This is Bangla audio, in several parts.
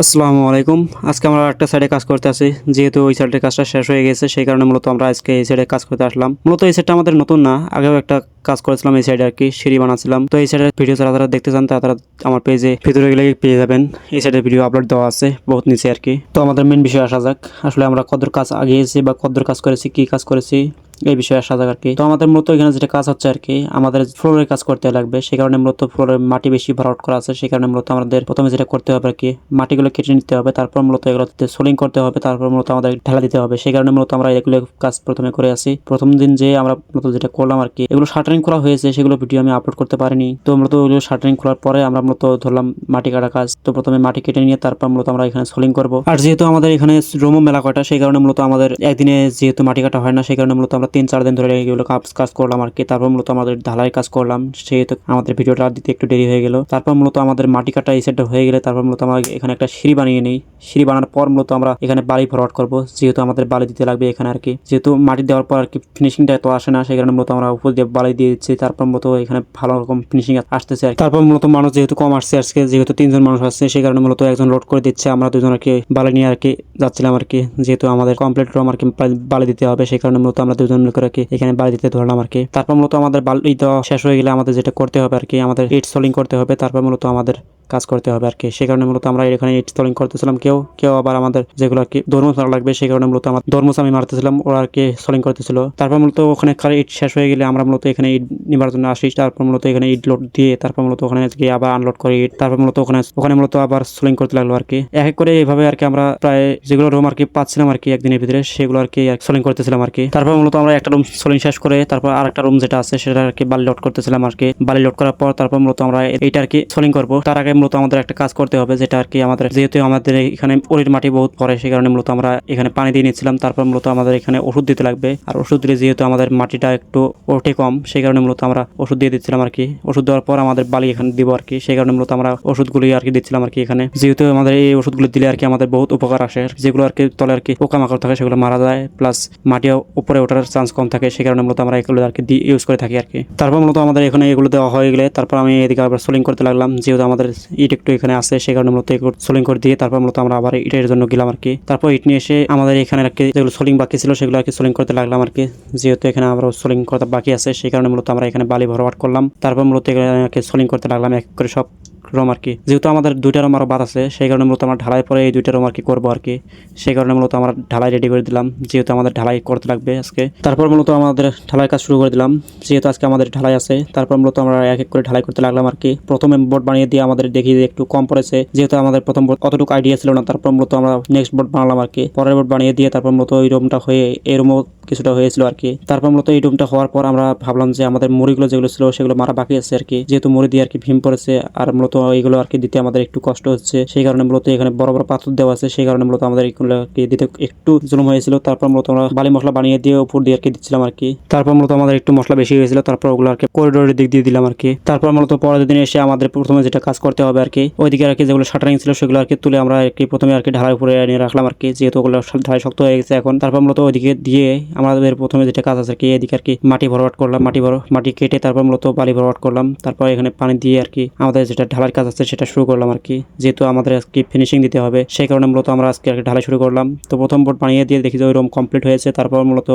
আসসালামু আলাইকুম। আজকে আমরা একটা সাইডে কাজ করতে আছি, যেহেতু ওই সাইডের কাজটা শেষ হয়ে গেছে সেই কারণে মূলত আমরা আজকে এই সাইডে কাজ করতে আসলাম। মূলত এই সাইডটা আমাদের নতুন না, আগেও একটা কাজ করেছিলাম এই সাইডে আর কি, সিঁড়ি বানাচ্ছিলাম। তো এই সাইডের ভিডিও যারা দেখতে চান তারা আমার পেজে ভিতরে গেলে পেয়ে যাবেন। এই সাইডের ভিডিও আপলোড দেওয়া আছে বহুত নিচে আর কি। তো আমাদের মেন বিষয়ে আসা যাক, আসলে আমরা কতদূর কাজ আগিয়েছি বা কতদূর কাজ করেছি, কি কাজ করেছি এই বিষয়ে আসা যাক আর কি। তো আমাদের মূলত এখানে যেটা কাজ হচ্ছে আর কি, আমাদের ফ্লোরের কাজ করতে লাগবে, সেই কারণে মূলত ফ্লোরে মাটি বেশি ভরাট করা আছে, সেই কারণে মূলত আমাদের প্রথমে যেটা করতে হবে আর কি, মাটিগুলো কেটে নিতে হবে, তারপর মূলত এগুলোতে সোলিং করতে হবে, তারপর মূলত আমাদের ঢালা দিতে হবে। সেই কারণে মূলত আমরা এগুলো কাজ প্রথমে করে আসি। প্রথম দিন যে আমরা মূলত যেটা করলাম আর কি, এগুলো শাটারিং করা হয়েছে, সেগুলো ভিডিও আমি আপলোড করতে পারিনি। তো মূলত ওগুলো শাটারিং করার পরে আমরা মূলত ধরলাম মাটি কাটা কাজ। তো প্রথমে মাটি কেটে নিয়ে তারপর মূলত আমরা এখানে সোলিং করব। আর যেহেতু আমাদের এখানে রোমো মেলা কটা, সেই কারণে মূলত আমাদের একদিনে যেহেতু মাটি কাটা হয় না, সেই কারণে মূলত আমরা 3-4 দিন ধরে এগুলো কাজ করলাম আর কি। তারপর মূলত আমাদের ঢালাই কাজ করলাম, সেহেতু আমাদের ভিডিওটা দিতে একটু দেরি হয়ে গেল। তারপর মূলত আমাদের মাটি কাটা এই সেটটা হয়ে গেলে তারপর মূলত আমরা এখানে একটা সিঁড়ি বানিয়ে নিই। সিঁড়ি বানানোর পর মূলত আমরা এখানে বালি ফরওয়ার্ড করব, যেহেতু আমাদের বালি দিতে লাগবে এখানে আর কি। যেহেতু মাটি দেওয়ার পর আর কি ফিনিশিংটা এত আসে না, সেই কারণে মূলত আমরা উপর দিয়ে বালি দিয়ে দিচ্ছি। তারপর মূলত এখানে ভালো রকম ফিনিশিং আসতেছে আর কি। তারপর মূলত মানুষ যেহেতু কম আসছে আজকে, যেহেতু 3জন মানুষ আসছে, সেই কারণে মূলত একজন লোড করে দিচ্ছে, আমরা 2জন আর কি বালি নিয়ে আর কি যাচ্ছিলাম আর কি। যেহেতু আমাদের কমপ্লিট রুম আর কি বালি দিতে হবে, সেই কারণে মূলত আমরা 2জন মিলে করে আর কি এখানে বালি দিতে ধরলাম আর কি। তারপর মূলত আমাদের বালি দেওয়া শেষ হয়ে গেলে আমাদের যেটা করতে হবে আর কি, আমাদের ইট সোলিং করতে হবে, তারপর মূলত আমাদের কাজ করতে হবে আর কি। সেই কারণে মূলত আমরা এখানে ইট সোলিং করতেছিলাম, কেউ আবার আমাদের যেগুলো আর কি দরমুজ মারা লাগবে, সেই কারণে মূলত আমার দরমুজ আমি মারতেছিলাম, ওরা আর কি সোলিং করতেছিল। তারপর মূলত ওখানে ইট শেষ হয়ে গেলে আমরা মূলত এখানে ইট নিবার জন্য আসি। তারপর মূলত এখানে ইট লোড দিয়ে তারপর মূলত ওখানে গিয়ে আবার আনলোড করে ইট, তারপর মূলত ওখানে মূলত আবার সোলিং করতে লাগলো আর কি। এক এক করে এইভাবে আর কি আমরা প্রায় যেগুলো রুম আর কি পাচ্ছিলাম আর কি একদিনের ভিতরে, সেগুলো আর কি সোলিং করতেছিলাম আর কি। তারপর মূলত আমরা একটা রুম সোলিং শেষ করে তারপর আরেকটা রুম যেটা আছে সেটা আর কি বালি লোড করতেছিলাম আর কি। বালি লোড করার পর তারপর মূলত আমরা এইটা আর কি সোলিং করবো। তার আগে মূলত আমাদের একটা কাজ করতে হবে, যেটা আর কি আমাদের যেহেতু আমাদের এখানে পরির মাটি বহুত পড়ে, সেই কারণে মূলত আমরা এখানে পানি দিয়ে নিচ্ছিলাম। তারপর মূলত আমাদের এখানে ওষুধ দিতে লাগবে, আর ওষুধ দিলে যেহেতু আমাদের মাটিটা একটু ওঠে কম, সেই কারণে মূলত আমরা ওষুধ দিয়ে দিচ্ছিলাম আর কি। ওষুধ দেওয়ার পর আমাদের বালি এখানে দিব আর কি, সেই কারণে মূলত আমরা ওষুধগুলি আর কি দিচ্ছিলাম আর কি এখানে। যেহেতু আমাদের এই ওষুধগুলো দিলে আর কি আমাদের বহুত উপকার আসে, যেগুলো আর কি তলে আর কি পোকামাকড় থাকে সেগুলো মারা যায়, প্লাস মাটিও উপরে ওঠার চান্স কম থাকে, সেই কারণে মূলত আমরা এগুলো আর কি ইউজ করে থাকি আর কি। তারপর মূলত আমাদের এখানে এগুলো দেওয়া হয়ে গেলে তারপর আমি এদিকে আবার সোলিং করতে লাগলাম, যেহেতু আমাদের ইট একটু এখানে আছে, সেই কারণে মূলত সোলিং করে দিয়ে তারপর মূলত আমরা আবার ইটের জন্য গেলাম আর কি। তারপর ইট নিয়ে এসে আমাদের এখানে আর কি যেগুলো সোলিং বাকি ছিল সেগুলো আর কি সোলিং করতে লাগলাম আর কি। যেহেতু এখানে আবার সোলিং করতে বাকি আছে, সেই কারণে মূলত আমরা এখানে বালি ভরওয়াট করলাম। তারপর মূলত এখানে সোলিং করতে লাগলাম এক করে সব রুম আর কি। যেহেতু আমাদের 2টা রুম আরও বাদ আছে, সেই কারণে মূলত আমরা ঢালাই পরে এই 2টা রুম আর কি করবো আর কি। সেই কারণে মূলত আমরা ঢালাই রেডি করে দিলাম, যেহেতু আমাদের ঢালাই করতে লাগবে আজকে। তারপর মূলত আমাদের ঢালাই কাজ শুরু করে দিলাম, যেহেতু আজকে আমাদের ঢালাই আছে। তারপর মূলত আমরা এক এক করে ঢালাই করতে লাগলাম আর কি। প্রথমে বোর্ড বানিয়ে দিয়ে আমাদের দেখি যে একটু কম পড়েছে, যেহেতু আমাদের প্রথম বোর্ড অতটুকু আইডিয়া ছিল না। তারপর মূলত আমরা নেক্সট বোর্ড বানালাম আর কি। পরের বোর্ড বানিয়ে দিয়ে তারপর মূলত ওই রুমটা হয়ে এই রুমও কিছুটা হয়েছিল আর কি। তারপর মূলত এই রুমটা হওয়ার পর আমরা ভাবলাম যে আমাদের মুড়িগুলো যেগুলো ছিল সেগুলো মারা বাকি আছে আর কি। যেহেতু মুড়ি দিয়ে আর কি ভীম পড়েছে, আর মূলত এইগুলো আর কি দিতে আমাদের একটু কষ্ট হচ্ছে, সেই কারণে মূলত এখানে বড় বড় পাথর দেওয়া আছে, সেই কারণে মূলত আমাদের এগুলো আর কি দিতে একটু জুলুম হয়েছিল। তারপর মূলত আমরা বালি মশলা বানিয়ে দিয়ে উপর দিয়ে আর কি দিচ্ছিলাম আর কি। তারপর মূলত আমাদের একটু মশলা বেশি হয়েছিল, তারপর ওগুলো আর কি করিডোরের দিক দিয়ে দিলাম আর কি। তারপর মূলত পরের দিন এসে আমাদের প্রথমে যেটা কাজ করতে হবে আর কি, ওইদিকে আর কি যেগুলো শাটারিং ছিল সেগুলো আর কি তুলে আমরা আর কি প্রথমে আর কি ঢালাই উপরে নিয়ে রাখলাম আর কি, যেহেতু ওগুলো ঢালাই শক্ত হয়ে গেছে এখন। তারপর মূলত ওইদিকে দিয়ে আমাদের প্রথমে যেটা কাজ আছে আর কি, এদিকে আর কি মাটি ভরওয়াট করলাম, মাটি কেটে তারপর মূলত বালি ভরওয়াট করলাম। তারপর এখানে পানি দিয়ে আর কি আমাদের যেটা ঢালার কাজ আছে সেটা শুরু করলাম আর কি। যেহেতু আমাদের আজকে ফিনিশিং দিতে হবে, সেই কারণে মূলত আমরা আজকে আর কি ঢালাই শুরু করলাম। তো প্রথম বোর্ড বানিয়ে দিয়ে দেখি যে ওই রুম কমপ্লিট হয়েছে। তারপর মূলত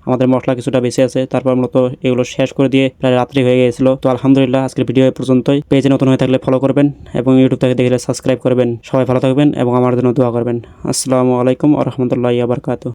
আমাদের মশলা কিছুটা বেঁচে আছে, তারপর মূলত এগুলো শেষ করে দিয়ে প্রায় রাত্রি হয়ে গিয়েছিল। তো আলহামদুলিল্লাহ আজকের ভিডিও এ পর্যন্তই। পেজে নতুন হয়ে থাকলে ফলো করবেন এবং ইউটিউব থেকে দেখলে সাবস্ক্রাইব করবেন। সবাই ভালো থাকবেন এবং আমার জন্য দোয়া করবেন। আসসালামু আলাইকুম ওয়া রাহমাতুল্লাহি ওয়া বারাকাতুহু।